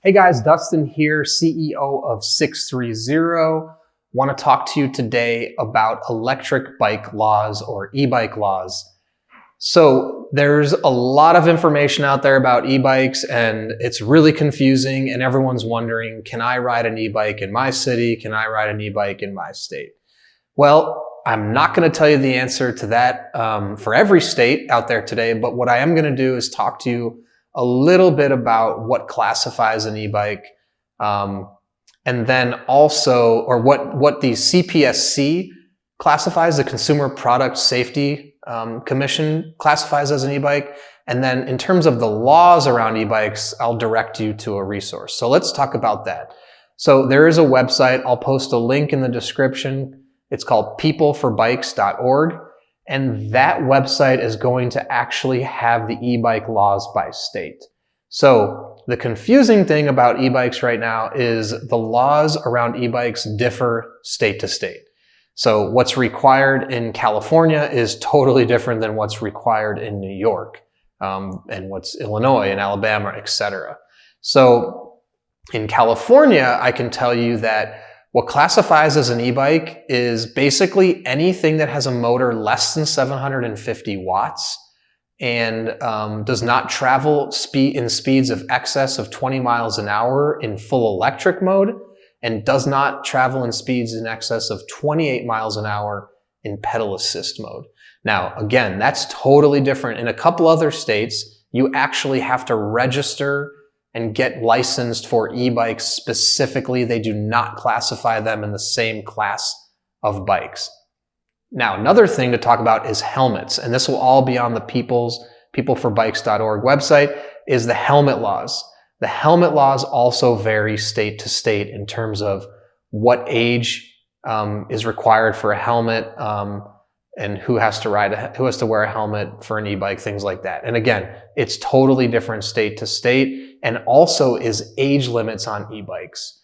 Hey guys, Dustin here, CEO of 630. Want to talk to you today about electric bike laws or e-bike laws. So there's a lot of information out there about e-bikes and it's really confusing and everyone's wondering, can I ride an e-bike in my city? Can I ride an e-bike in my state? Well, I'm not going to tell you the answer to that for every state out there today, but what I am going to do is talk to you a little bit about what classifies an e-bike, and then also, or what the CPSC classifies, the Consumer Product Safety Commission classifies as an e-bike. And then in terms of the laws around e-bikes, I'll direct you to a resource. So let's talk about that. So there is a website. I'll post a link in the description. It's called peopleforbikes.org. And that website is going to actually have the e-bike laws by state. So the confusing thing about e-bikes right now is the laws around e-bikes differ state to state. So what's required in California is totally different than what's required in New York, and what's Illinois and Alabama, etc. So in California, I can tell you that what classifies as an e-bike is basically anything that has a motor less than 750 watts and does not travel in speeds of excess of 20 miles an hour in full electric mode and does not travel in speeds in excess of 28 miles an hour in pedal assist mode. Now, again, that's totally different. In a couple other states, you actually have to register and get licensed for e-bikes specifically. They do not classify them in the same class of bikes. Now, another thing to talk about is helmets, and this will all be on the peopleforbikes.org website, is the helmet laws. The helmet laws also vary state to state in terms of what age is required for a helmet, and who has to wear a helmet for an e-bike, things like that. And again, it's totally different state to state, and also is age limits on e-bikes.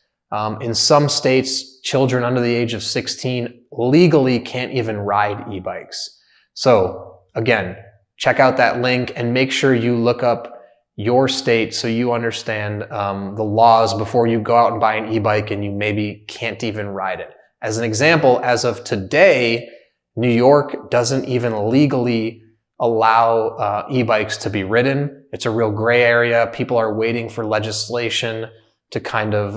In some states, children under the age of 16 legally can't even ride e-bikes. So again, check out that link and make sure you look up your state so you understand the laws before you go out and buy an e-bike and you maybe can't even ride it. As an example, as of today, New York doesn't even legally allow e-bikes to be ridden. It's a real gray area. People are waiting for legislation to kind of,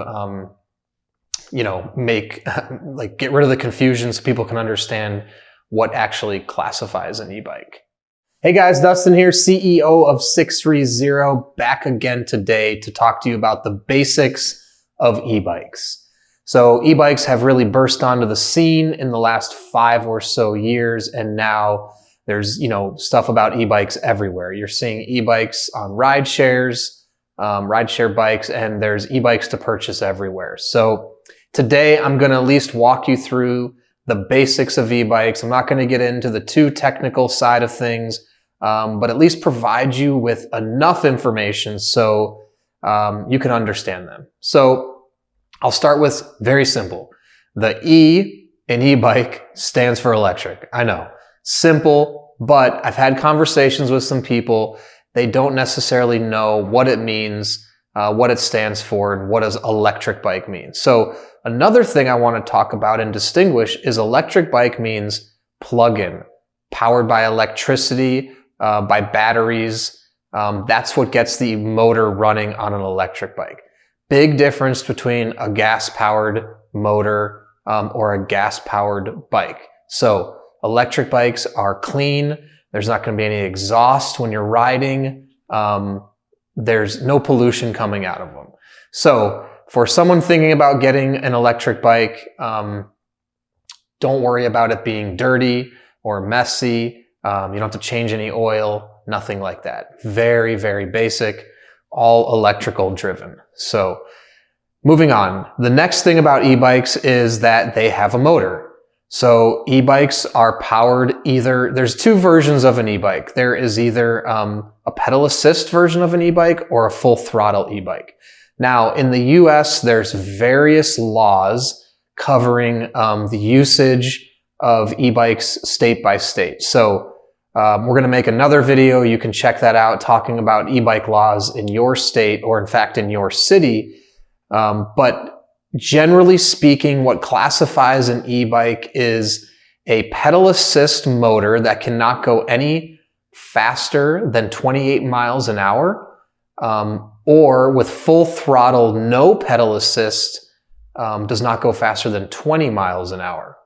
get rid of the confusion so people can understand what actually classifies an e-bike. Hey guys, Dustin here, CEO of 630, back again today to talk to you about the basics of e-bikes. So e-bikes have really burst onto the scene in the last 5 or so years, and now there's, stuff about e-bikes everywhere. You're seeing e-bikes on rideshare bikes, and there's e-bikes to purchase everywhere. So today I'm going to at least walk you through the basics of e-bikes. I'm not going to get into the too technical side of things, but at least provide you with enough information so you can understand them. So I'll start with very simple. The E in e-bike stands for electric. I know, simple, but I've had conversations with some people. They don't necessarily know what it means, what it stands for, and what does electric bike mean. So another thing I want to talk about and distinguish is electric bike means plug-in, powered by electricity, by batteries. That's what gets the motor running on an electric bike. Big difference between a gas-powered motor or a gas-powered bike. So electric bikes are clean. There's not going to be any exhaust when you're riding. There's no pollution coming out of them. So for someone thinking about getting an electric bike, don't worry about it being dirty or messy. You don't have to change any oil, nothing like that. Very, very basic. All electrical driven. So moving on, the next thing about e-bikes is that they have a motor. So e-bikes are powered there's two versions of an e-bike. There is either a pedal assist version of an e-bike or a full throttle e-bike. Now in the US, there's various laws covering the usage of e-bikes state by state. So We're going to make another video. You can check that out, talking about e-bike laws in your state, or in fact in your city. But generally speaking, what classifies an e-bike is a pedal assist motor that cannot go any faster than 28 miles an hour, or with full throttle, no pedal assist, does not go faster than 20 miles an hour.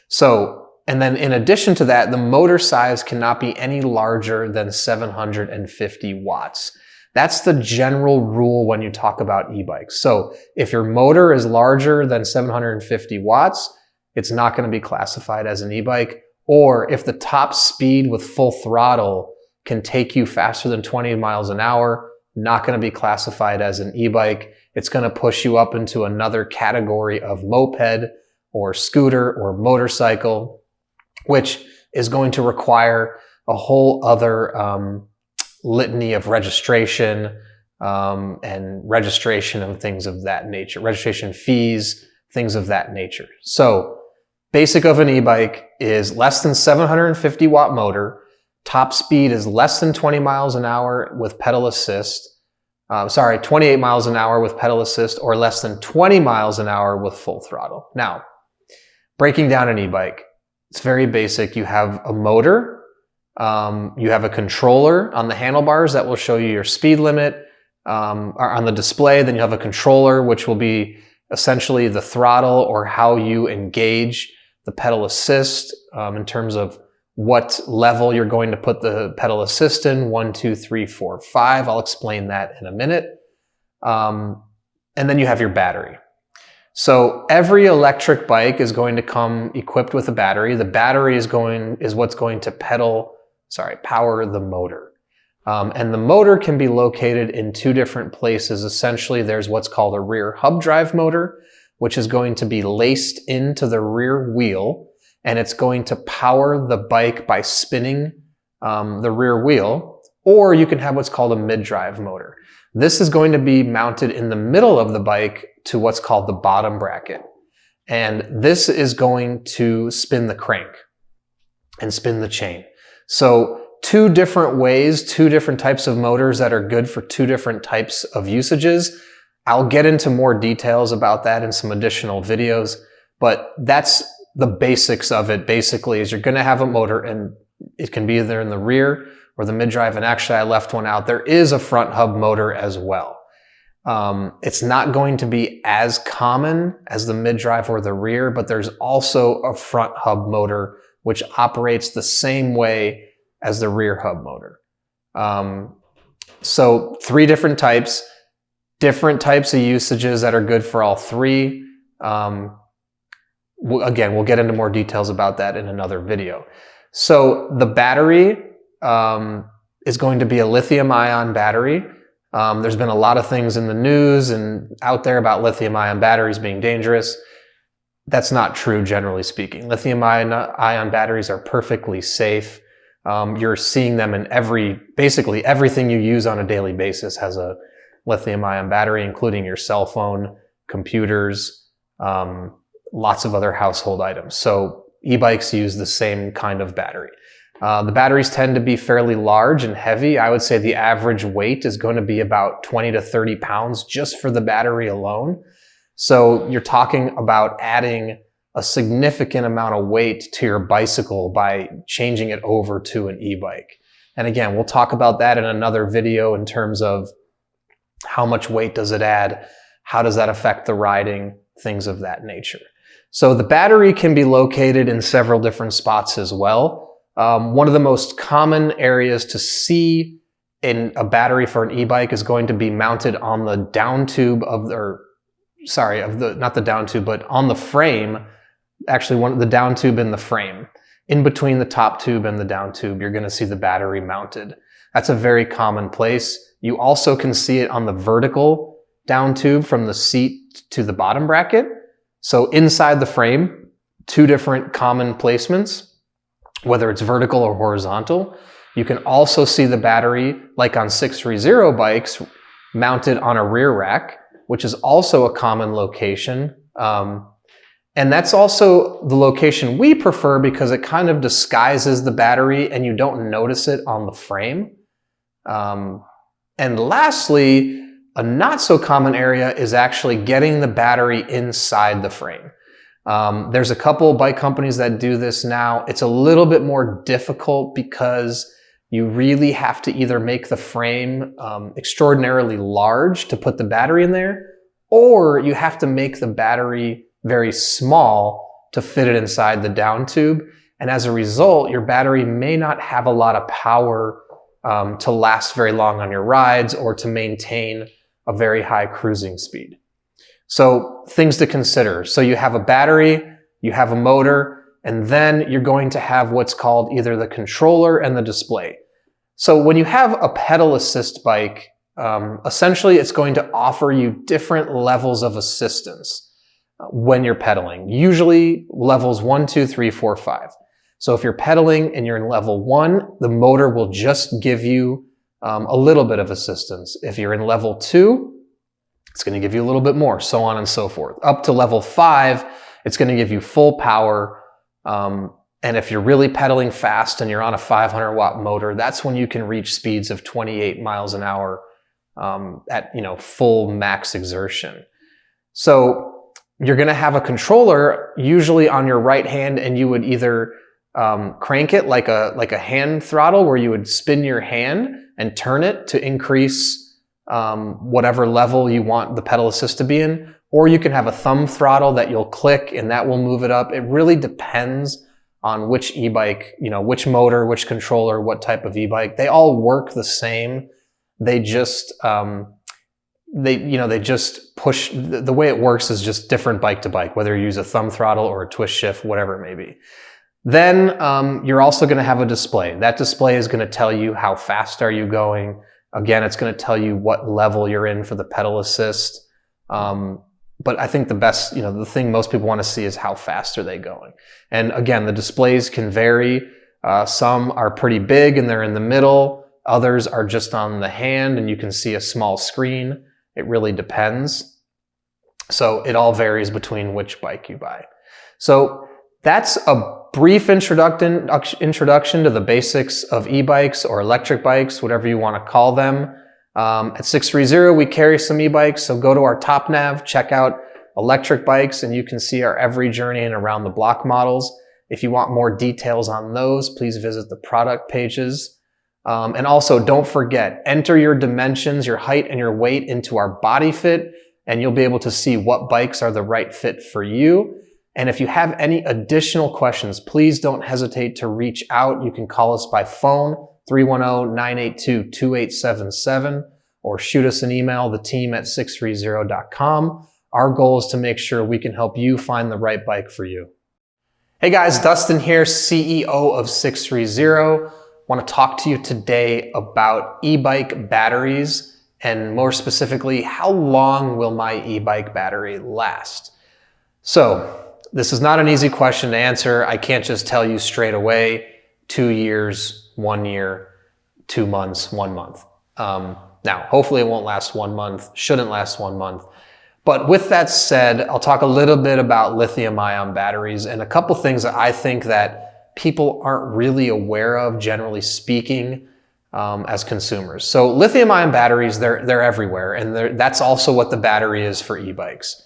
So, and then in addition to that, the motor size cannot be any larger than 750 watts. That's the general rule when you talk about e-bikes. So if your motor is larger than 750 watts, it's not going to be classified as an e-bike. Or if the top speed with full throttle can take you faster than 20 miles an hour, not going to be classified as an e-bike. It's going to push you up into another category of moped or scooter or motorcycle, which is going to require a whole other litany of registration and registration and things of that nature, registration fees, things of that nature. So basic of an e-bike is less than 750 watt motor, top speed is less than 20 miles an hour with pedal assist, 28 miles an hour with pedal assist, or less than 20 miles an hour with full throttle. Now, breaking down an e-bike, it's very basic. You have a motor, you have a controller on the handlebars that will show you your speed limit, or on the display. Then you have a controller, which will be essentially the throttle or how you engage the pedal assist in terms of what level you're going to put the pedal assist in, 1, 2, 3, 4, 5. I'll explain that in a minute. And then you have your battery. So every electric bike is going to come equipped with a battery. The battery is what's going to power the motor. And the motor can be located in two different places. Essentially, there's what's called a rear hub drive motor, which is going to be laced into the rear wheel, and it's going to power the bike by spinning the rear wheel. Or you can have what's called a mid-drive motor. This is going to be mounted in the middle of the bike to what's called the bottom bracket. And this is going to spin the crank and spin the chain. So two different ways, two different types of motors that are good for two different types of usages. I'll get into more details about that in some additional videos, but that's the basics of it. Basically, is you're going to have a motor, and it can be either in the rear or the mid-drive. And actually, I left one out. There is a front hub motor as well. It's not going to be as common as the mid-drive or the rear, but there's also a front hub motor which operates the same way as the rear hub motor. So three different types of usages that are good for all three. Again, we'll get into more details about that in another video. So the battery is going to be a lithium-ion battery. There's been a lot of things in the news and out there about lithium-ion batteries being dangerous. That's not true, generally speaking. Lithium-ion batteries are perfectly safe. You're seeing them in basically everything you use on a daily basis has a lithium-ion battery, including your cell phone, computers, lots of other household items. So e-bikes use the same kind of battery. The batteries tend to be fairly large and heavy. I would say the average weight is going to be about 20 to 30 pounds just for the battery alone. So you're talking about adding a significant amount of weight to your bicycle by changing it over to an e-bike. And again, we'll talk about that in another video in terms of how much weight does it add, how does that affect the riding, things of that nature. So the battery can be located in several different spots as well. One of the most common areas to see in a battery for an e-bike is going to be mounted on the down tube on the frame. Actually, the down tube in the frame. In between the top tube and the down tube, you're going to see the battery mounted. That's a very common place. You also can see it on the vertical down tube from the seat to the bottom bracket. So inside the frame, two different common placements, whether it's vertical or horizontal. You can also see the battery, like on 630 bikes, mounted on a rear rack, which is also a common location. And And that's also the location we prefer because it kind of disguises the battery and you don't notice it on the frame. And lastly, a not so common area is actually getting the battery inside the frame. There's a couple bike companies that do this now. It's a little bit more difficult because you really have to either make the frame extraordinarily large to put the battery in there, or you have to make the battery very small to fit it inside the down tube. And as a result, your battery may not have a lot of power to last very long on your rides or to maintain a very high cruising speed. So things to consider. So you have a battery, you have a motor, and then you're going to have what's called either the controller and the display. So when you have a pedal assist bike, essentially it's going to offer you different levels of assistance when you're pedaling, usually levels 1, 2, 3, 4, 5. So if you're pedaling and you're in level 1, the motor will just give you a little bit of assistance. If you're in level 2, it's going to give you a little bit more, so on and so forth. Up to level 5, it's going to give you full power. And if you're really pedaling fast and you're on a 500 watt motor, that's when you can reach speeds of 28 miles an hour at full max exertion. So you're going to have a controller usually on your right hand, and you would either crank it like a hand throttle where you would spin your hand and turn it to increase whatever level you want the pedal assist to be in, or you can have a thumb throttle that you'll click and that will move it up. It really depends on which e-bike, which motor, which controller, what type of e-bike. They all work the same. They just they just push. The way it works is just different bike to bike, whether you use a thumb throttle or a twist shift, whatever it may be. Then you're also going to have a display. That display is going to tell you how fast are you going. Again, it's going to tell you what level you're in for the pedal assist. But I think the best, the thing most people want to see is how fast are they going. And again, the displays can vary. Some are pretty big and they're in the middle. Others are just on the hand and you can see a small screen. It really depends. So it all varies between which bike you buy. So that's a brief introduction to the basics of e-bikes or electric bikes, whatever you want to call them. At 630, we carry some e-bikes, so go to our top nav, check out electric bikes, and you can see our every journey and around the block models. If you want more details on those, please visit the product pages. And also, don't forget, enter your dimensions, your height and your weight into our body fit, and you'll be able to see what bikes are the right fit for you. And if you have any additional questions, please don't hesitate to reach out. You can call us by phone, 310-982-2877, or shoot us an email, theteam@sixthreezero.com. Our goal is to make sure we can help you find the right bike for you. Hey guys, Dustin here, CEO of 630. I want to talk to you today about e-bike batteries, and more specifically, how long will my e-bike battery last? So, this is not an easy question to answer. I can't just tell you straight away, 2 years, 1 year, 2 months, 1 month. Now, hopefully it won't last 1 month, shouldn't last 1 month. But with that said, I'll talk a little bit about lithium-ion batteries and a couple things that I think that people aren't really aware of, generally speaking, as consumers. So lithium-ion batteries, they're everywhere, and that's also what the battery is for e-bikes.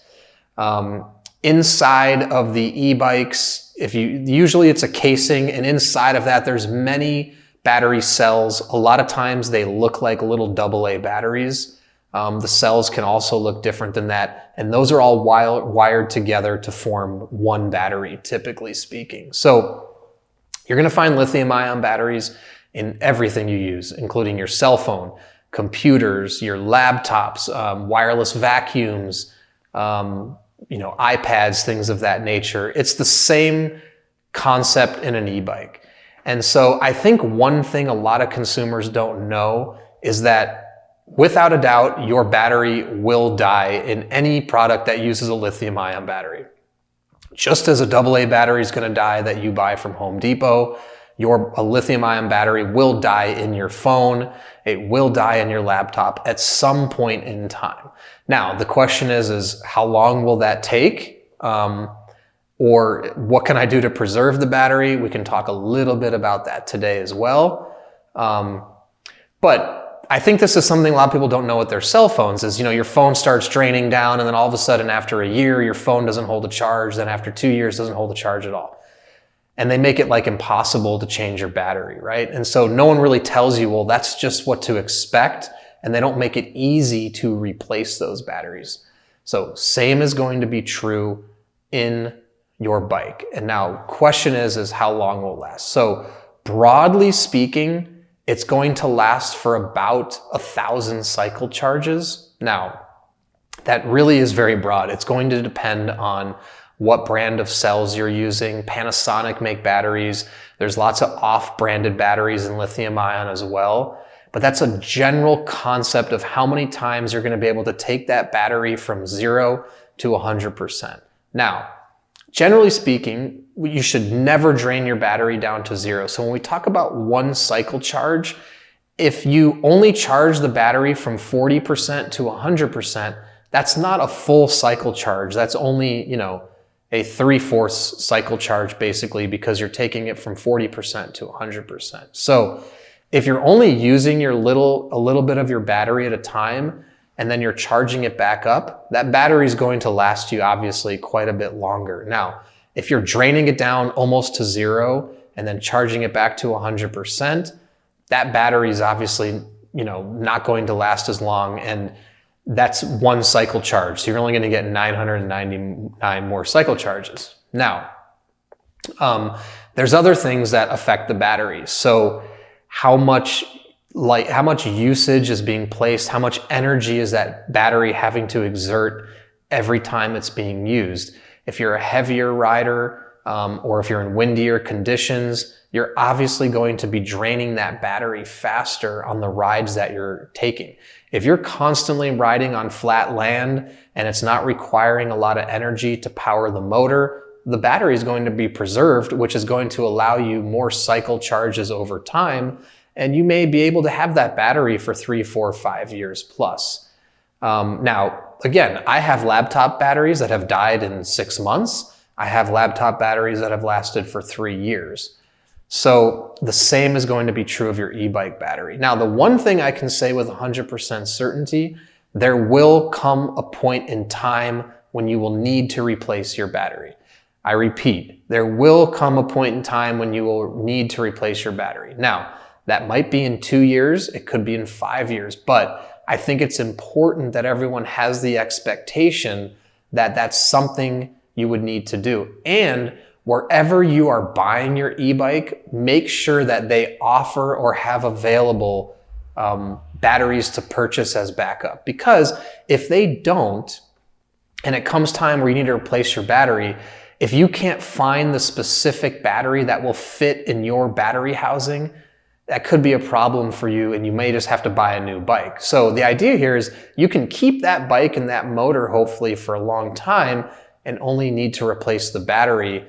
Inside of the e-bikes, usually it's a casing, and inside of that there's many battery cells. A lot of times they look like little AA batteries. The cells can also look different than that, and those are all wired together to form one battery, typically speaking. So you're going to find lithium-ion batteries in everything you use, including your cell phone, computers, your laptops, wireless vacuums, iPads, things of that nature. It's the same concept in an e-bike. And so I think one thing a lot of consumers don't know is that without a doubt, your battery will die in any product that uses a lithium-ion battery. Just as a AA battery is going to die that you buy from Home Depot, a lithium-ion battery will die in your phone. It will die in your laptop at some point in time. Now, the question is how long will that take? Or what can I do to preserve the battery? We can talk a little bit about that today as well. But I think this is something a lot of people don't know with their cell phones is, your phone starts draining down and then all of a sudden after a year, your phone doesn't hold a charge. Then after 2 years, doesn't hold a charge at all. And they make it like impossible to change your battery, right? And so no one really tells you, well, that's just what to expect. And they don't make it easy to replace those batteries. So same is going to be true in your bike. And now question is how long will it last? So broadly speaking, it's going to last for about 1,000 cycle charges. Now, that really is very broad. It's going to depend on what brand of cells you're using. Panasonic make batteries. There's lots of off-branded batteries in lithium ion as well. But that's a general concept of how many times you're going to be able to take that battery from 0 to 100%. Now, generally speaking, you should never drain your battery down to 0. So when we talk about one cycle charge, if you only charge the battery from 40% to 100%, that's not a full cycle charge. That's only, a 3/4 cycle charge basically, because you're taking it from 40% to 100%. So if you're only using a little bit of your battery at a time, and then you're charging it back up, that battery is going to last you obviously quite a bit longer. Now, if you're draining it down almost to 0 and then charging it back to 100%, that battery is obviously, not going to last as long. And that's one cycle charge. So you're only going to get 999 more cycle charges. Now, there's other things that affect the battery. So how much usage is being placed, how much energy is that battery having to exert every time it's being used. If you're a heavier rider, or if you're in windier conditions, you're obviously going to be draining that battery faster on the rides that you're taking. If you're constantly riding on flat land and it's not requiring a lot of energy to power the motor, the battery is going to be preserved, which is going to allow you more cycle charges over time. And you may be able to have that battery for 3, 4, 5 years plus. Now, again, I have laptop batteries that have died in 6 months. I have laptop batteries that have lasted for 3 years. So the same is going to be true of your e-bike battery. Now, the one thing I can say with 100% certainty, there will come a point in time when you will need to replace your battery. I repeat, there will come a point in time when you will need to replace your battery. Now, that might be in 2 years, it could be in 5 years, but I think it's important that everyone has the expectation that that's something you would need to do. And wherever you are buying your e-bike, make sure that they offer or have available batteries to purchase as backup. Because if they don't, and it comes time where you need to replace your battery, if you can't find the specific battery that will fit in your battery housing, that could be a problem for you and you may just have to buy a new bike. So the idea here is you can keep that bike and that motor hopefully for a long time and only need to replace the battery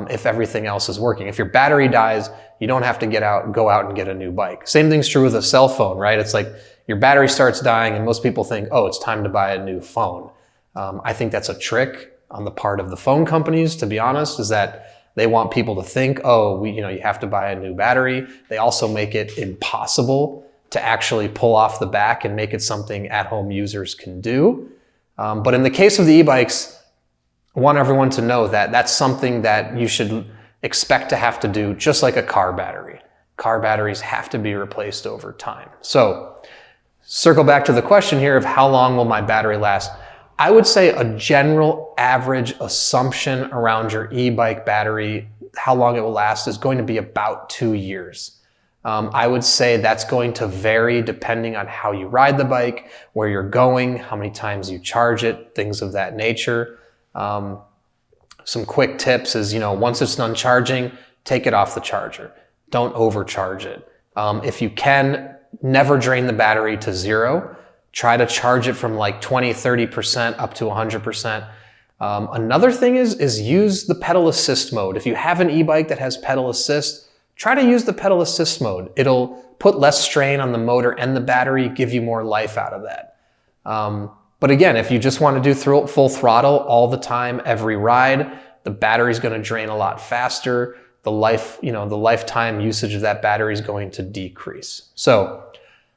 if everything else is working. If your battery dies, you don't have to go out and get a new bike. Same thing's true with a cell phone, right? It's like your battery starts dying and most people think, oh, it's time to buy a new phone. I think that's a trick on the part of the phone companies, to be honest, is that they want people to think, oh, you have to buy a new battery. They also make it impossible to actually pull off the back and make it something at-home users can do. But in the case of the e-bikes, I want everyone to know that that's something that you should expect to have to do, just like a car battery. Car batteries have to be replaced over time. So circle back to the question here of how long will my battery last? I would say a general average assumption around your e-bike battery, how long it will last, is going to be about 2 years. I would say that's going to vary depending on how you ride the bike, where you're going, how many times you charge it, things of that nature. Some quick tips is, once it's done charging, take it off the charger. Don't overcharge it. If you can, never drain the battery to 0. Try to charge it from like 20, 30% up to 100%. Another thing is use the pedal assist mode. If you have an e-bike that has pedal assist, try to use the pedal assist mode. It'll put less strain on the motor and the battery, give you more life out of that. But again, if you just want to do full throttle all the time, every ride, the battery's going to drain a lot faster. The lifetime usage of that battery is going to decrease. So,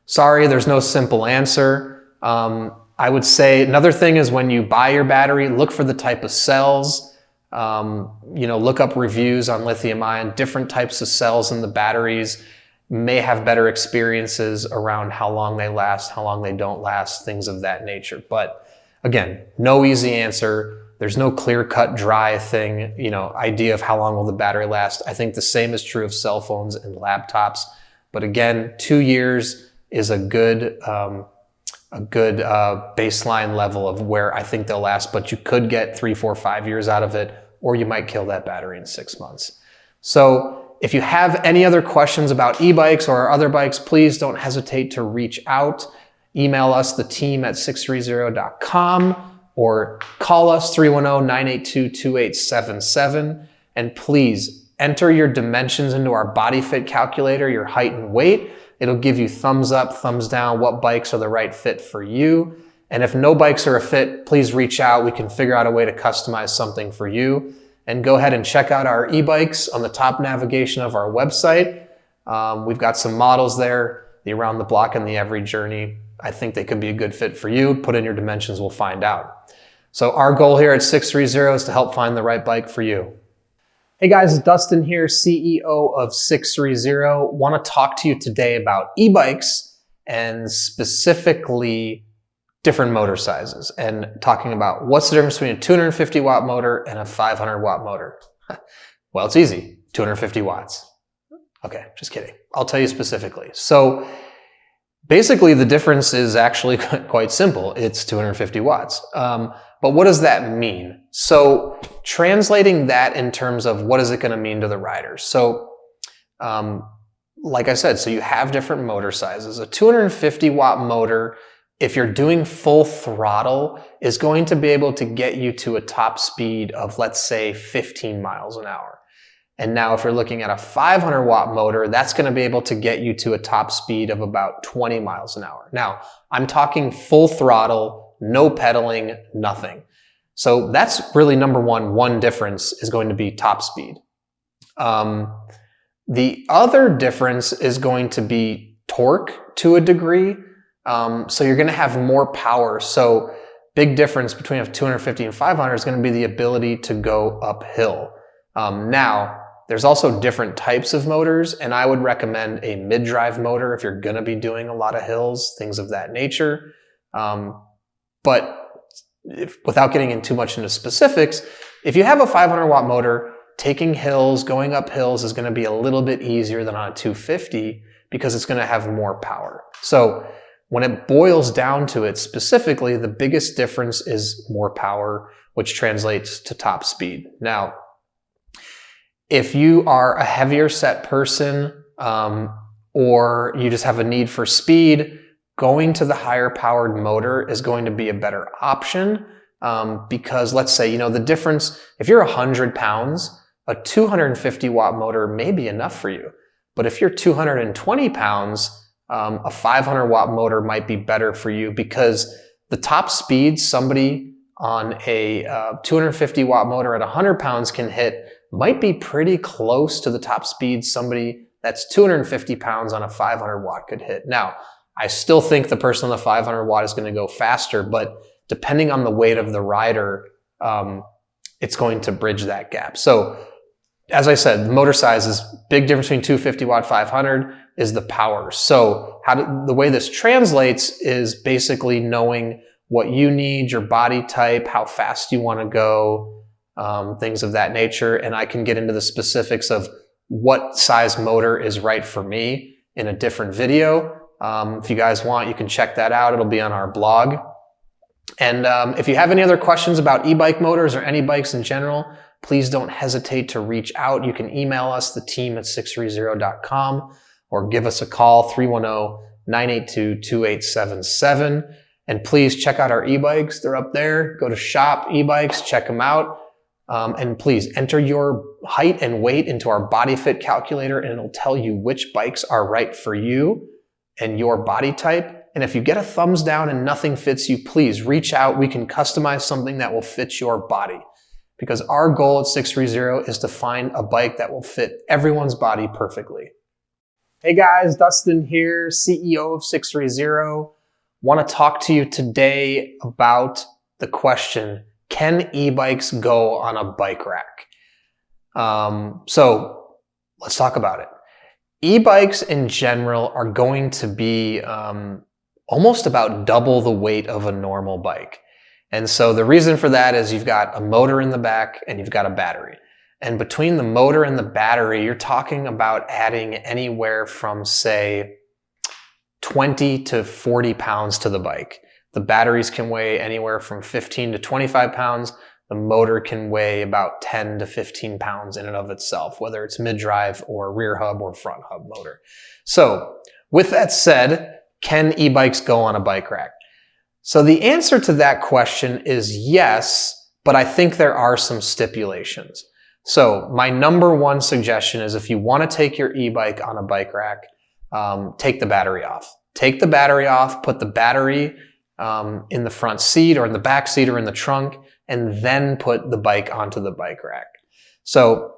sorry, there's no simple answer. I would say another thing is when you buy your battery, look for the type of cells. Look up reviews on lithium ion. Different types of cells in the batteries may have better experiences around how long they last, how long they don't last, things of that nature. But again, no easy answer. There's no clear-cut, dry thing, idea of how long will the battery last. I think the same is true of cell phones and laptops. But again, 2 years is a good baseline level of where I think they'll last. But you could get 3, 4, 5 years out of it, or you might kill that battery in 6 months. So if you have any other questions about e-bikes or other bikes, please don't hesitate to reach out. Email us, the team at sixthreezero.com. Or call us 310-982-2877. And please enter your dimensions into our body fit calculator, your height and weight. It'll give you thumbs up, thumbs down, what bikes are the right fit for you. And if no bikes are a fit, please reach out. We can figure out a way to customize something for you. And go ahead and check out our e-bikes on the top navigation of our website. We've got some models there, the Around the Block and the Every Journey. I think they could be a good fit for you. Put in your dimensions, we'll find out. So our goal here at 630 is to help find the right bike for you. Hey guys, Dustin here, CEO of 630. Want to talk to you today about e-bikes and specifically different motor sizes and talking about what's the difference between a 250 watt motor and a 500 watt motor. Well, it's easy, 250 watts. Okay, just kidding. I'll tell you specifically. So basically the difference is actually quite simple. It's 250 watts. But what does that mean? So translating that in terms of what is it going to mean to the riders? So like I said, so you have different motor sizes. A 250 watt motor, if you're doing full throttle, is going to be able to get you to a top speed of, let's say, 15 miles an hour. And now if you're looking at a 500 watt motor, that's going to be able to get you to a top speed of about 20 miles an hour. Now, I'm talking full throttle, no pedaling, nothing. So that's really number one difference is going to be top speed. The other difference is going to be torque to a degree. So you're going to have more power. So big difference between a 250 and 500 is going to be the ability to go uphill. Now, there's also different types of motors, and I would recommend a mid-drive motor if you're going to be doing a lot of hills, things of that nature. But without getting in too much into specifics, if you have a 500 watt motor, taking hills, going up hills is going to be a little bit easier than on a 250 because it's going to have more power. So when it boils down to it specifically, the biggest difference is more power, which translates to top speed. Now, if you are a heavier set person or you just have a need for speed, going to the higher powered motor is going to be a better option because let's say, the difference, if you're 100 pounds, a 250 watt motor may be enough for you. But if you're 220 pounds, a 500 watt motor might be better for you because the top speed somebody on a 250 watt motor at 100 pounds can hit might be pretty close to the top speed somebody that's 250 pounds on a 500 watt could hit. Now, I still think the person on the 500 watt is going to go faster, but depending on the weight of the rider, it's going to bridge that gap. So as I said, the motor size is big difference between 250 watt, 500 is the power. So the way this translates is basically knowing what you need, your body type, how fast you want to go, things of that nature. And I can get into the specifics of what size motor is right for me in a different video. If you guys want, you can check that out. It'll be on our blog. And if you have any other questions about e-bike motors or any bikes in general, please don't hesitate to reach out. You can email us, the team at sixthreezero.com, or give us a call, 310-982-2877. And please check out our e-bikes. They're up there. Go to shop e-bikes, check them out. And please enter your height and weight into our body fit calculator, and it'll tell you which bikes are right for you and your body type. And if you get a thumbs down and nothing fits you, please reach out. We can customize something that will fit your body. because our goal at 630 is to find a bike that will fit everyone's body perfectly. Hey guys, Dustin here, CEO of 630. Want to talk to you today about the question, can e-bikes go on a bike rack? So let's talk about it. E-bikes in general are going to be almost about double the weight of a normal bike. And so the reason for that is you've got a motor in the back and you've got a battery. And between the motor and the battery, you're talking about adding anywhere from, say, 20 to 40 pounds to the bike. The batteries can weigh anywhere from 15 to 25 pounds. The motor can weigh about 10 to 15 pounds in and of itself, whether it's mid-drive or rear hub or front hub motor. So with that said, can e-bikes go on a bike rack? So the answer to that question is yes, but I think there are some stipulations. So my number one suggestion is if you want to take your e-bike on a bike rack, take the battery off. Take the battery off, put the battery in the front seat or in the back seat or in the trunk, and then put the bike onto the bike rack. So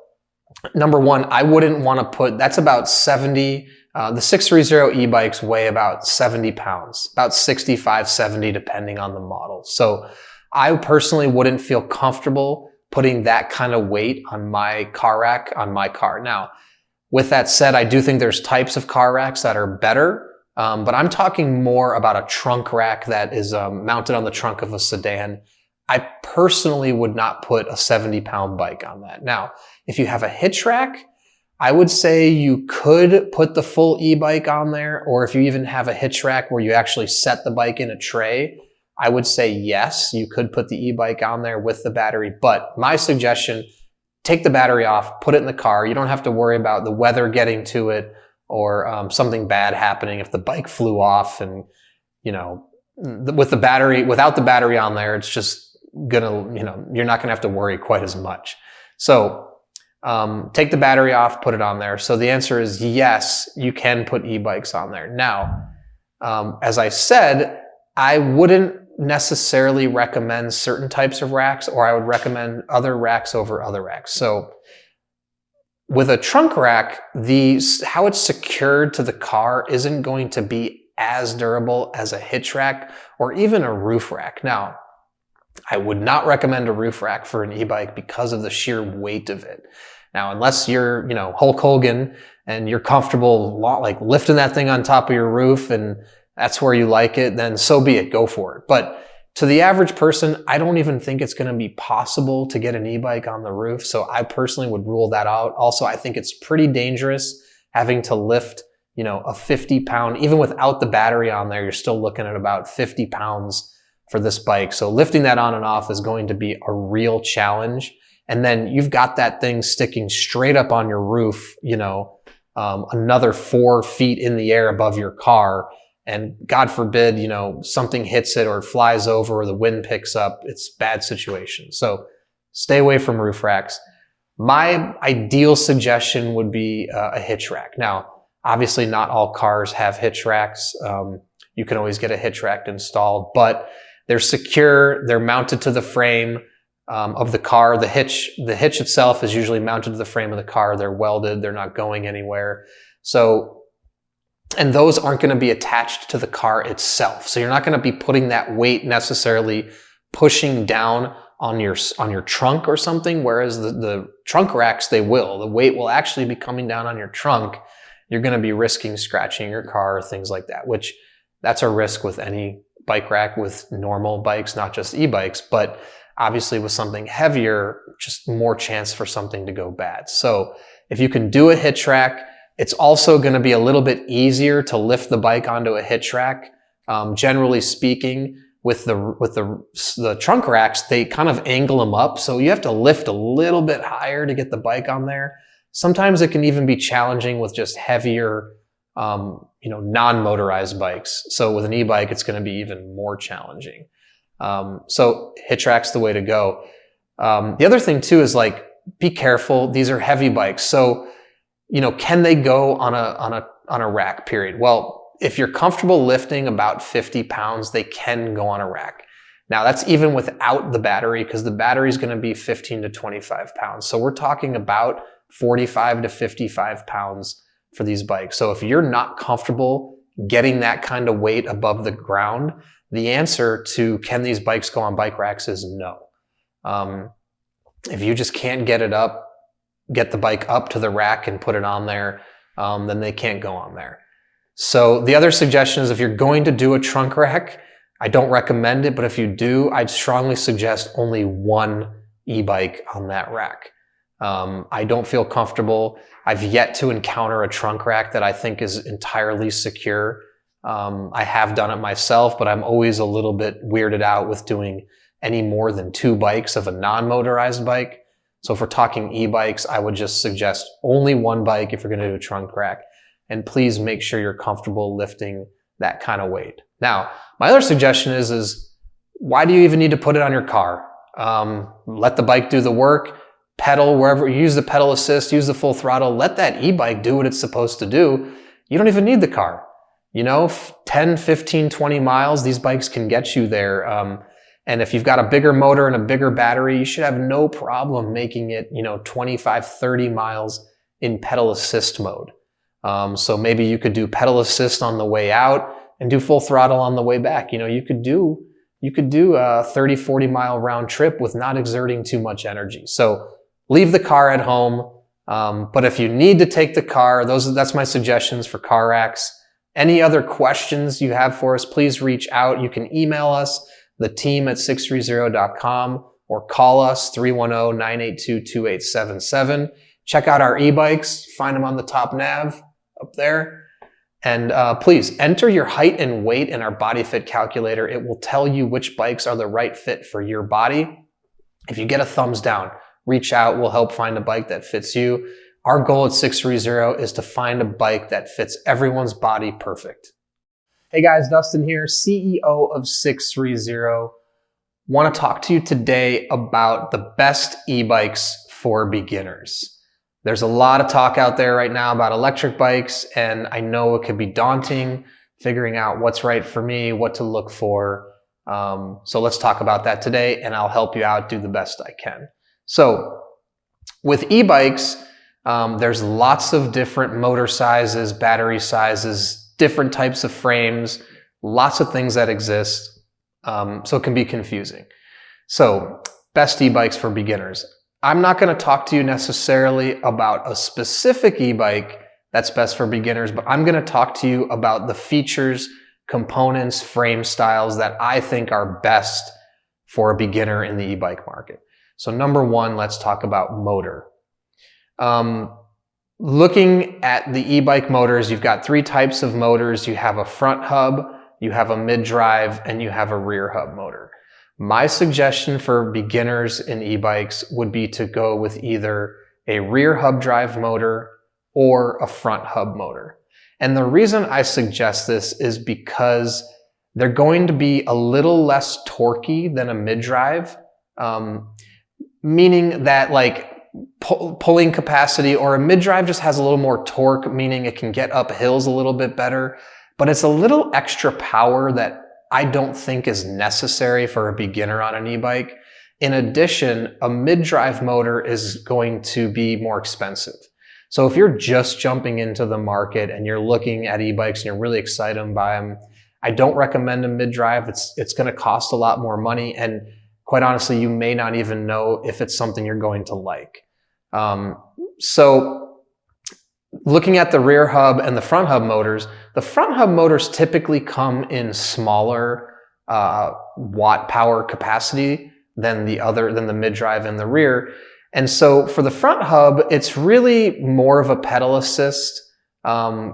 number one, I wouldn't want to put, that's about 70, the 630 e-bikes weigh about 70 pounds, about 65, 70 depending on the model. So I personally wouldn't feel comfortable putting that kind of weight on my car rack on my car. Now, with that said, I do think there's types of car racks that are better, but I'm talking more about a trunk rack that is mounted on the trunk of a sedan. I personally would not put a 70-pound bike on that. Now, if you have a hitch rack, I would say you could put the full e-bike on there, or if you even have a hitch rack where you actually set the bike in a tray, I would say yes, you could put the e-bike on there with the battery. But my suggestion, take the battery off, put it in the car. You don't have to worry about the weather getting to it or something bad happening if the bike flew off. And, you know, with the battery, without the battery on there, it's just gonna, you know, you're not gonna have to worry quite as much. So take the battery off, put it on there. So the answer is yes, you can put e-bikes on there. Now, as I said, I wouldn't necessarily recommend certain types of racks, or I would recommend other racks over other racks. So with a trunk rack, how it's secured to the car isn't going to be as durable as a hitch rack or even a roof rack. Now, I would not recommend a roof rack for an e-bike because of the sheer weight of it. Now, unless you're, you know, Hulk Hogan and you're comfortable like lifting that thing on top of your roof and that's where you like it, then so be it, go for it. But to the average person, I don't even think it's going to be possible to get an e-bike on the roof. So I personally would rule that out. Also, I think it's pretty dangerous having to lift, you know, a 50-pound, even without the battery on there, you're still looking at about 50 pounds for this bike. So lifting that on and off is going to be a real challenge. And then you've got that thing sticking straight up on your roof, you know, another 4 feet in the air above your car. And God forbid, you know, something hits it or it flies over or the wind picks up, it's a bad situation. So stay away from roof racks. My ideal suggestion would be a hitch rack. Now, obviously not all cars have hitch racks. You can always get a hitch rack installed, but they're secure, they're mounted to the frame of the car. The hitch itself is usually mounted to the frame of the car. They're welded, they're not going anywhere. So, and those aren't going to be attached to the car itself. So you're not going to be putting that weight necessarily pushing down on your trunk or something, whereas the trunk racks, they will. The weight will actually be coming down on your trunk. You're going to be risking scratching your car or things like that, which that's a risk with any bike rack with normal bikes, not just e-bikes, but obviously with something heavier, just more chance for something to go bad. So if you can do a hitch rack, it's also going to be a little bit easier to lift the bike onto a hitch rack. Generally speaking, with the trunk racks, they kind of angle them up, so you have to lift a little bit higher to get the bike on there. Sometimes it can even be challenging with just heavier, you know, non-motorized bikes. So with an e-bike, it's going to be even more challenging. So hitch rack's the way to go. The other thing too is, like, be careful. These are heavy bikes, so you know, can they go on a rack, period? Well, if you're comfortable lifting about 50 pounds, they can go on a rack. Now that's even without the battery, because the battery is going to be 15 to 25 pounds. So we're talking about 45 to 55 pounds for these bikes. So if you're not comfortable getting that kind of weight above the ground, the answer to can these bikes go on bike racks is no. If you just can't get the bike up to the rack and put it on there, then they can't go on there. So the other suggestion is if you're going to do a trunk rack, I don't recommend it, but if you do, I'd strongly suggest only one e-bike on that rack. I don't feel comfortable. I've yet to encounter a trunk rack that I think is entirely secure. I have done it myself, but I'm always a little bit weirded out with doing any more than 2 bikes of a non-motorized bike. So if we're talking e-bikes, I would just suggest only one bike if you're going to do a trunk rack. And please make sure you're comfortable lifting that kind of weight. Now, my other suggestion is why do you even need to put it on your car? Let the bike do the work, pedal wherever, use the pedal assist, use the full throttle, let that e-bike do what it's supposed to do. You don't even need the car. You know, 10, 15, 20 miles, these bikes can get you there. And if you've got a bigger motor and a bigger battery, you should have no problem making it, 25, 30 miles in pedal assist mode. So maybe you could do pedal assist on the way out and do full throttle on the way back. You could do a 30, 40 mile round trip with not exerting too much energy. So leave the car at home. But if you need to take the car, that's my suggestions for car racks. Any other questions you have for us, please reach out. You can email us, the team at sixthreezero.com, or call us 310-982-2877. Check out our e-bikes. Find them on the top nav up there. And please enter your height and weight in our body fit calculator. It will tell you which bikes are the right fit for your body. If you get a thumbs down, reach out. We'll help find a bike that fits you. Our goal at 630 is to find a bike that fits everyone's body perfect. Hey guys, Dustin here, CEO of 630. Want to talk to you today about the best e-bikes for beginners. There's a lot of talk out there right now about electric bikes, and I know it could be daunting figuring out what's right for me, what to look for. So let's talk about that today, and I'll help you out, do the best I can. So with e-bikes, there's lots of different motor sizes, battery sizes, different types of frames, lots of things that exist. So it can be confusing. So best e-bikes for beginners. I'm not going to talk to you necessarily about a specific e-bike that's best for beginners, but I'm going to talk to you about the features, components, frame styles that I think are best for a beginner in the e-bike market. So number one, let's talk about motor. Looking at the e-bike motors, you've got 3 types of motors. You have a front hub, you have a mid-drive, and you have a rear hub motor. My suggestion for beginners in e-bikes would be to go with either a rear hub drive motor or a front hub motor. And the reason I suggest this is because they're going to be a little less torquey than a mid-drive, meaning that like pulling capacity, or a mid-drive just has a little more torque, meaning it can get up hills a little bit better, but it's a little extra power that I don't think is necessary for a beginner on an e-bike. In addition, a mid-drive motor is going to be more expensive. So if you're just jumping into the market and you're looking at e-bikes and you're really excited to buy them, I don't recommend a mid-drive. It's going to cost a lot more money, and quite honestly, you may not even know if it's something you're going to like. So looking at the rear hub and the front hub motors, the front hub motors typically come in smaller watt power capacity than the mid-drive and the rear. And so for the front hub, it's really more of a pedal assist.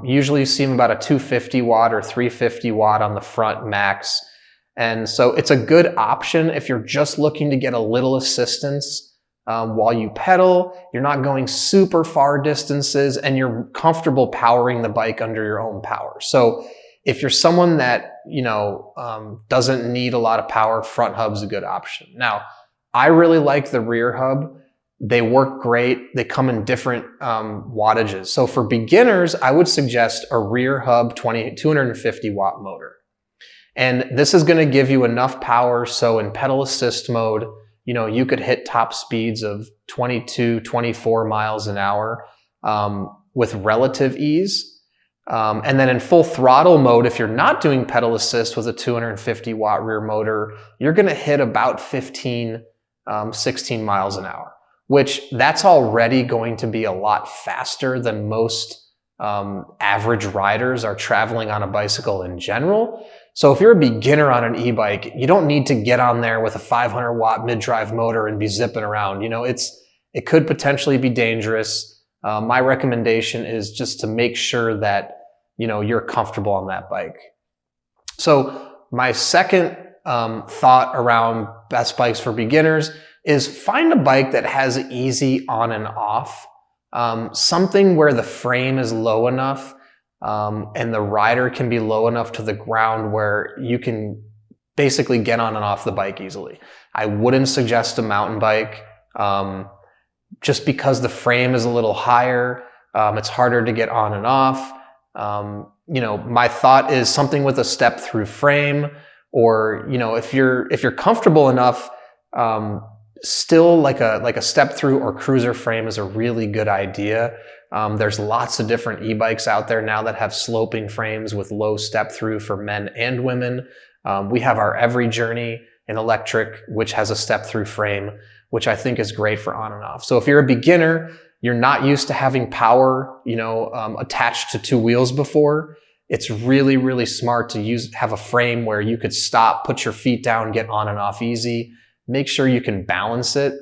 Usually you see about a 250 watt or 350 watt on the front max. And so it's a good option if you're just looking to get a little assistance while you pedal. You're not going super far distances and you're comfortable powering the bike under your own power. So if you're someone that, doesn't need a lot of power, front hub's a good option. Now, I really like the rear hub. They work great. They come in different wattages. So for beginners, I would suggest a rear hub 250 watt motor. And this is going to give you enough power so in pedal assist mode, you could hit top speeds of 22, 24 miles an hour with relative ease. And then in full throttle mode, if you're not doing pedal assist with a 250 watt rear motor, you're going to hit about 15, 16 miles an hour, which that's already going to be a lot faster than most average riders are traveling on a bicycle in general. So if you're a beginner on an e-bike, you don't need to get on there with a 500 watt mid-drive motor and be zipping around. It could potentially be dangerous. My recommendation is just to make sure that, you're comfortable on that bike. So my second thought around best bikes for beginners is find a bike that has easy on and off. Something where the frame is low enough and the rider can be low enough to the ground where you can basically get on and off the bike easily. I wouldn't suggest a mountain bike just because the frame is a little higher. It's harder to get on and off. My thought is something with a step through frame, or, if you're comfortable enough, still like a step through or cruiser frame is a really good idea. There's lots of different e-bikes out there now that have sloping frames with low step through for men and women. We have our Every Journey in electric, which has a step through frame, which I think is great for on and off. So if you're a beginner, you're not used to having power, attached to two wheels before, it's really, really smart to have a frame where you could stop, put your feet down, get on and off easy. Make sure you can balance it.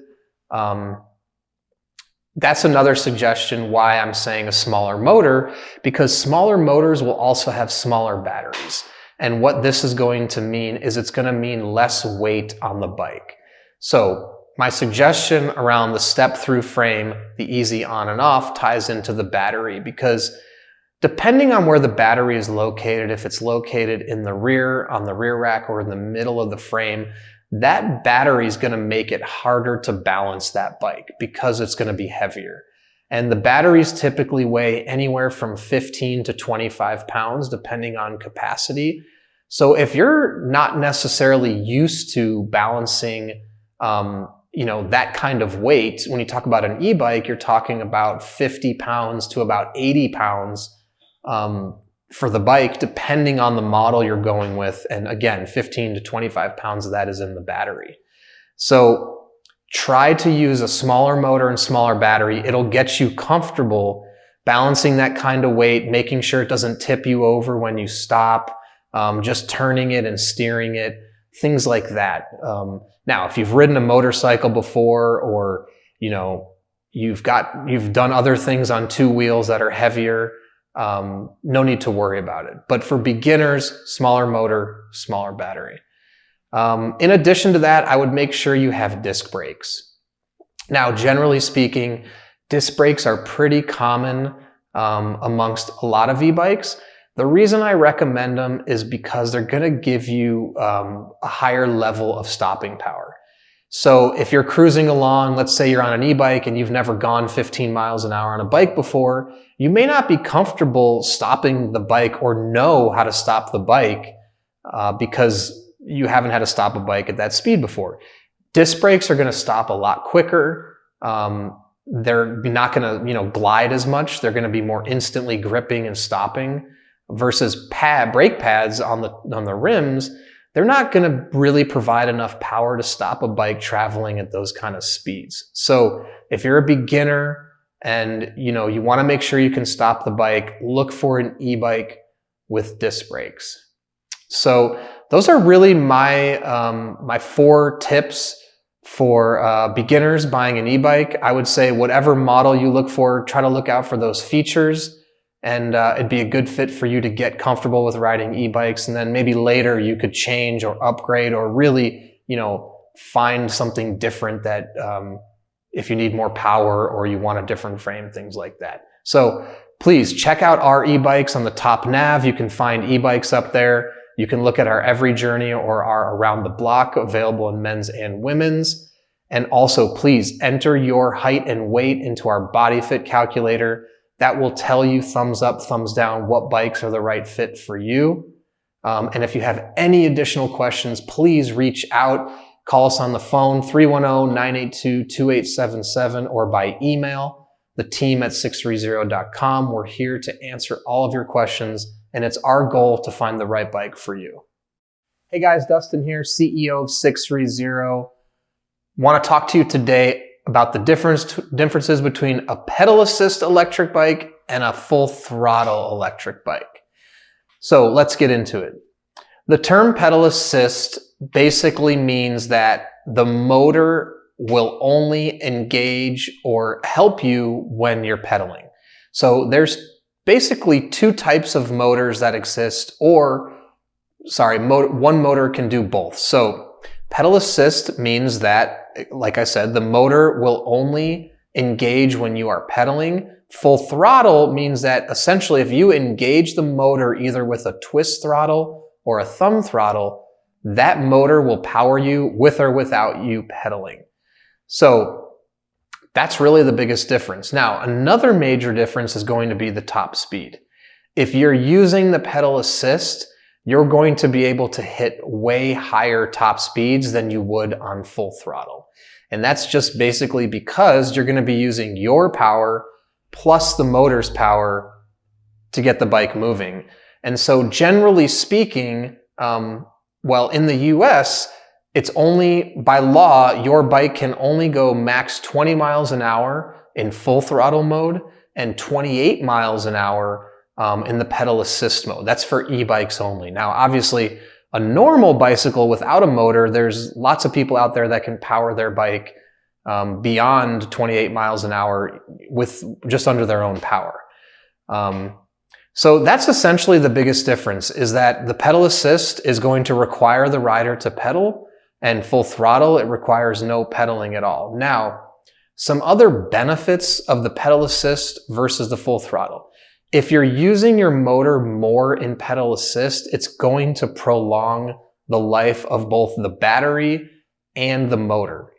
That's another suggestion why I'm saying a smaller motor, because smaller motors will also have smaller batteries. And what this is going to mean is it's going to mean less weight on the bike. So my suggestion around the step through frame, the easy on and off, ties into the battery, because depending on where the battery is located, if it's located in the rear, on the rear rack, or in the middle of the frame, that battery is going to make it harder to balance that bike because it's going to be heavier. And the batteries typically weigh anywhere from 15 to 25 pounds, depending on capacity. So if you're not necessarily used to balancing, that kind of weight, when you talk about an e-bike, you're talking about 50 pounds to about 80 pounds for the bike, depending on the model you're going with. And again, 15 to 25 pounds of that is in the battery. So try to use a smaller motor and smaller battery. It'll get you comfortable balancing that kind of weight, making sure it doesn't tip you over when you stop, just turning it and steering it, things like that. Now, if you've ridden a motorcycle before, or, you've done other things on two wheels that are heavier, no need to worry about it. But for beginners, smaller motor, smaller battery. In addition to that, I would make sure you have disc brakes. Now, generally speaking, disc brakes are pretty common amongst a lot of e-bikes. The reason I recommend them is because they're going to give you a higher level of stopping power. So if you're cruising along, let's say you're on an e-bike and you've never gone 15 miles an hour on a bike before, you may not be comfortable stopping the bike or know how to stop the bike because you haven't had to stop a bike at that speed before. Disc brakes are going to stop a lot quicker. They're not going to, glide as much. They're going to be more instantly gripping and stopping, versus brake pads on the rims. They're not going to really provide enough power to stop a bike traveling at those kind of speeds. So if you're a beginner and you want to make sure you can stop the bike, look for an e-bike with disc brakes. So those are really my my 4 tips for beginners buying an e-bike. I would say whatever model you look for, try to look out for those features, and it'd be a good fit for you to get comfortable with riding e-bikes. And then maybe later you could change or upgrade, or really, find something different that if you need more power or you want a different frame, things like that. So please check out our e-bikes on the top nav. You can find e-bikes up there. You can look at our Every Journey or our Around the Block, available in men's and women's. And also, please enter your height and weight into our body fit calculator. That will tell you thumbs up, thumbs down, what bikes are the right fit for you. And if you have any additional questions, please reach out. Call us on the phone, 310-982-2877, or by email, the team at sixthreezero.com. We're here to answer all of your questions, and it's our goal to find the right bike for you. Hey guys, Dustin here, CEO of 630. Want to talk to you today about the differences between a pedal assist electric bike and a full throttle electric bike. So let's get into it. The term pedal assist basically means that the motor will only engage or help you when you're pedaling. So there's basically two types of motors that exist, one motor can do both. So pedal assist means that, like I said, the motor will only engage when you are pedaling. Full throttle means that essentially if you engage the motor either with a twist throttle or a thumb throttle, that motor will power you with or without you pedaling. So that's really the biggest difference. Now, another major difference is going to be the top speed. If you're using the pedal assist, you're going to be able to hit way higher top speeds than you would on full throttle. And that's just basically because you're going to be using your power plus the motor's power to get the bike moving. And so generally speaking, in the US, it's only by law, your bike can only go max 20 miles an hour in full throttle mode and 28 miles an hour in the pedal assist mode. That's for e-bikes only. Now, obviously, a normal bicycle without a motor, there's lots of people out there that can power their bike beyond 28 miles an hour with just under their own power. So that's essentially the biggest difference, is that the pedal assist is going to require the rider to pedal, and full throttle, it requires no pedaling at all. Now, some other benefits of the pedal assist versus the full throttle. If you're using your motor more in pedal assist, it's going to prolong the life of both the battery and the motor.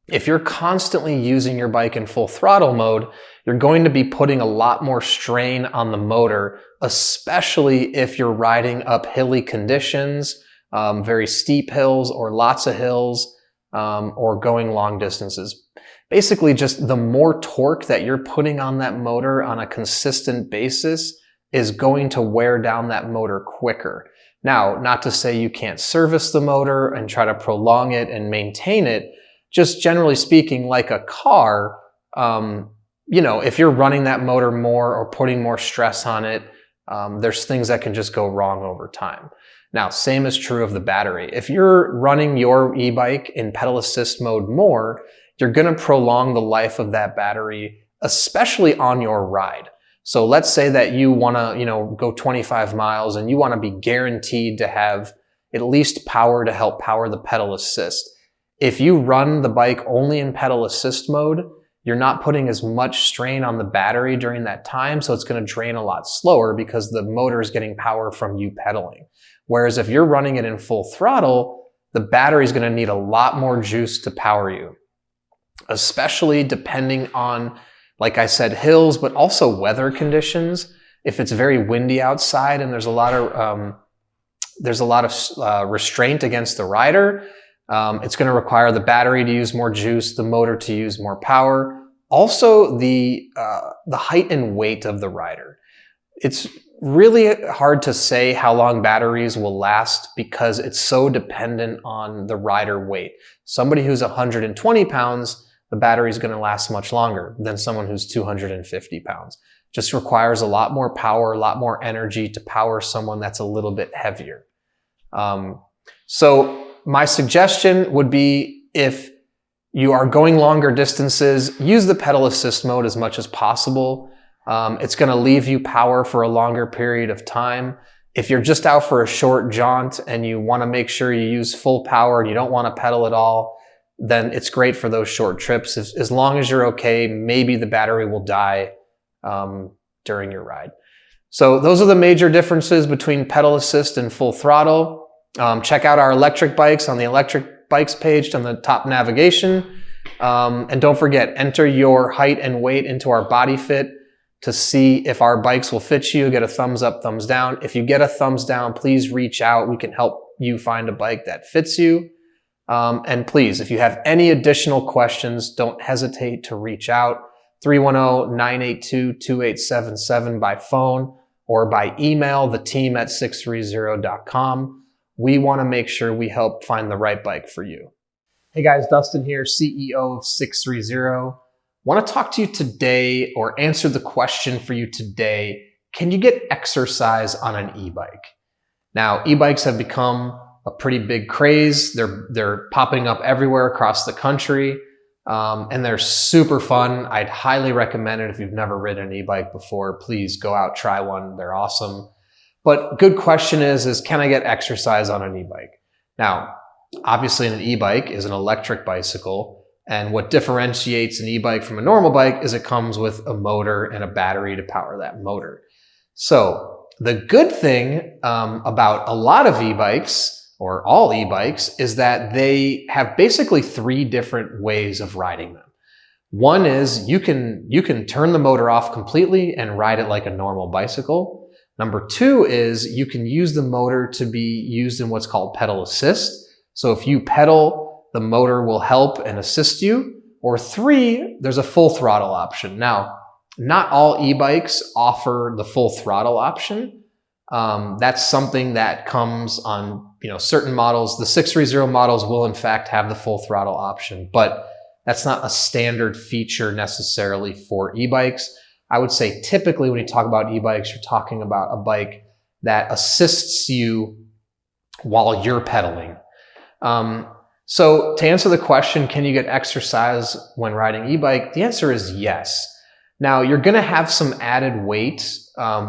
If you're constantly using your bike in full throttle mode, you're going to be putting a lot more strain on the motor, especially if you're riding up hilly conditions, very steep hills or lots of hills, or going long distances. Basically, just the more torque that you're putting on that motor on a consistent basis is going to wear down that motor quicker. Now, not to say you can't service the motor and try to prolong it and maintain it. Just generally speaking, like a car, if you're running that motor more or putting more stress on it, there's things that can just go wrong over time. Now, same is true of the battery. If you're running your e-bike in pedal assist mode more, you're going to prolong the life of that battery, especially on your ride. So let's say that you want to, go 25 miles and you want to be guaranteed to have at least power to help power the pedal assist. If you run the bike only in pedal assist mode, you're not putting as much strain on the battery during that time, so it's going to drain a lot slower because the motor is getting power from you pedaling. Whereas if you're running it in full throttle, the battery is going to need a lot more juice to power you, especially depending on, like I said, hills, but also weather conditions. If it's very windy outside and there's a lot of restraint against the rider, it's going to require the battery to use more juice, the motor to use more power. Also, the height and weight of the rider. It's really hard to say how long batteries will last because it's so dependent on the rider weight. Somebody who's 120 pounds, the battery is going to last much longer than someone who's 250 pounds. Just requires a lot more power, a lot more energy to power someone that's a little bit heavier. So my suggestion would be, if you are going longer distances, use the pedal assist mode as much as possible. It's going to leave you power for a longer period of time. If you're just out for a short jaunt and you want to make sure you use full power and you don't want to pedal at all, then it's great for those short trips. As long as you're okay, maybe the battery will die during your ride. So those are the major differences between pedal assist and full throttle. Check out our electric bikes on the electric bikes page on the top navigation. And don't forget, enter your height and weight into our body fit to see if our bikes will fit you. Get a thumbs up, thumbs down. If you get a thumbs down, please reach out. We can help you find a bike that fits you. And please, if you have any additional questions, don't hesitate to reach out. 310-982-2877 by phone or by email, theteam@sixthreezero.com. We want to make sure we help find the right bike for you. Hey guys, Dustin here, CEO of 630. Want to talk to you today, or answer the question for you today: can you get exercise on an e-bike? Now, e-bikes have become a pretty big craze. They're popping up everywhere across the country, and they're super fun. I'd highly recommend it. If you've never ridden an e-bike before, please go out, try one. They're awesome. But good question is can I get exercise on an e-bike? Now, obviously an e-bike is an electric bicycle, and what differentiates an e-bike from a normal bike is it comes with a motor and a battery to power that motor. So the good thing about a lot of e-bikes, or all e-bikes, is that they have basically 3 different ways of riding them. One is you can turn the motor off completely and ride it like a normal bicycle. Number 2 is you can use the motor to be used in what's called pedal assist. So if you pedal, the motor will help and assist you. Or 3, there's a full throttle option. Now, not all e-bikes offer the full throttle option. That's something that comes on certain models. The 630 models will in fact have the full throttle option, but that's not a standard feature necessarily for e-bikes. I would say typically when you talk about e-bikes, you're talking about a bike that assists you while you're pedaling. So to answer the question, can you get exercise when riding e-bike? The answer is yes. Now, you're going to have some added weight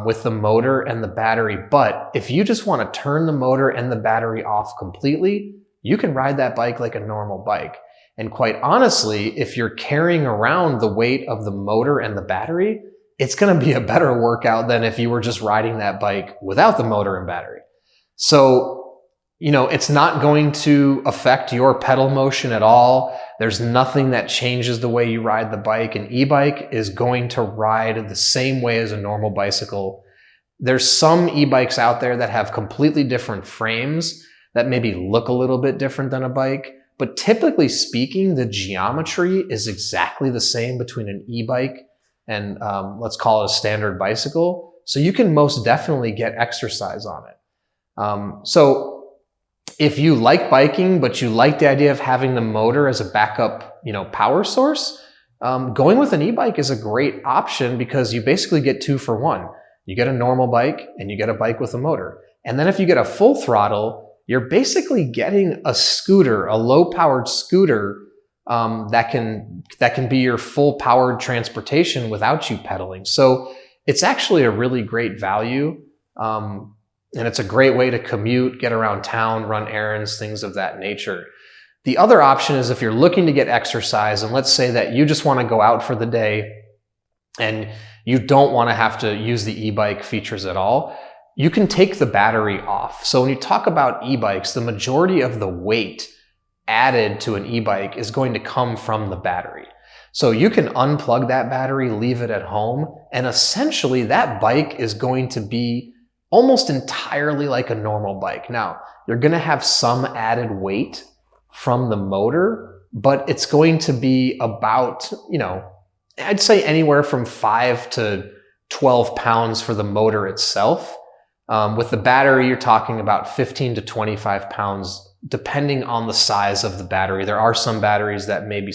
with the motor and the battery, but if you just want to turn the motor and the battery off completely, you can ride that bike like a normal bike. And quite honestly, if you're carrying around the weight of the motor and the battery, it's going to be a better workout than if you were just riding that bike without the motor and battery. So, it's not going to affect your pedal motion at all. There's nothing that changes the way you ride the bike. An e-bike is going to ride the same way as a normal bicycle. There's some e-bikes out there that have completely different frames that maybe look a little bit different than a bike, but typically speaking, the geometry is exactly the same between an e-bike and let's call it a standard bicycle. So you can most definitely get exercise on it. So if you like biking, but you like the idea of having the motor as a backup, power source, going with an e-bike is a great option because you basically get 2 for 1. You get a normal bike and you get a bike with a motor. And then if you get a full throttle, you're basically getting a scooter, a low-powered scooter that can be your full-powered transportation without you pedaling. So it's actually a really great value. And it's a great way to commute, get around town, run errands, things of that nature. The other option is if you're looking to get exercise, and let's say that you just want to go out for the day and you don't want to have to use the e-bike features at all, you can take the battery off. So when you talk about e-bikes, the majority of the weight added to an e-bike is going to come from the battery. So you can unplug that battery, leave it at home, and essentially that bike is going to be almost entirely like a normal bike. Now, you're going to have some added weight from the motor, but it's going to be about, I'd say anywhere from 5 to 12 pounds for the motor itself. With the battery, you're talking about 15 to 25 pounds, depending on the size of the battery. There are some batteries that may be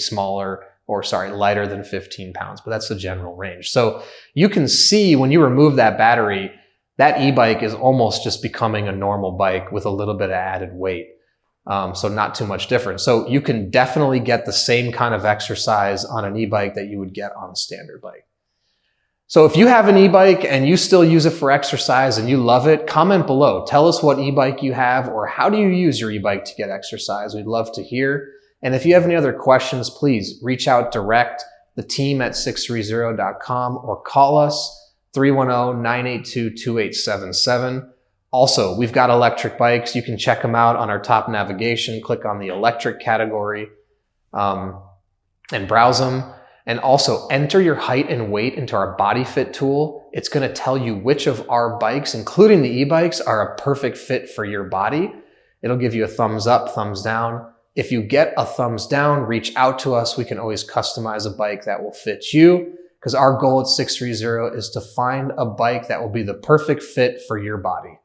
lighter than 15 pounds, but that's the general range. So you can see when you remove that battery, that e-bike is almost just becoming a normal bike with a little bit of added weight. So not too much different. So you can definitely get the same kind of exercise on an e-bike that you would get on a standard bike. So if you have an e-bike and you still use it for exercise and you love it, comment below. Tell us what e-bike you have or how do you use your e-bike to get exercise. We'd love to hear. And if you have any other questions, please reach out direct, theteam@sixthreezero.com, or call us 310-982-2877. Also, we've got electric bikes. You can check them out on our top navigation. Click on the electric category and browse them. And also enter your height and weight into our body fit tool. It's going to tell you which of our bikes, including the e-bikes, are a perfect fit for your body. It'll give you a thumbs up, thumbs down. If you get a thumbs down, reach out to us. We can always customize a bike that will fit you, because our goal at 630 is to find a bike that will be the perfect fit for your body.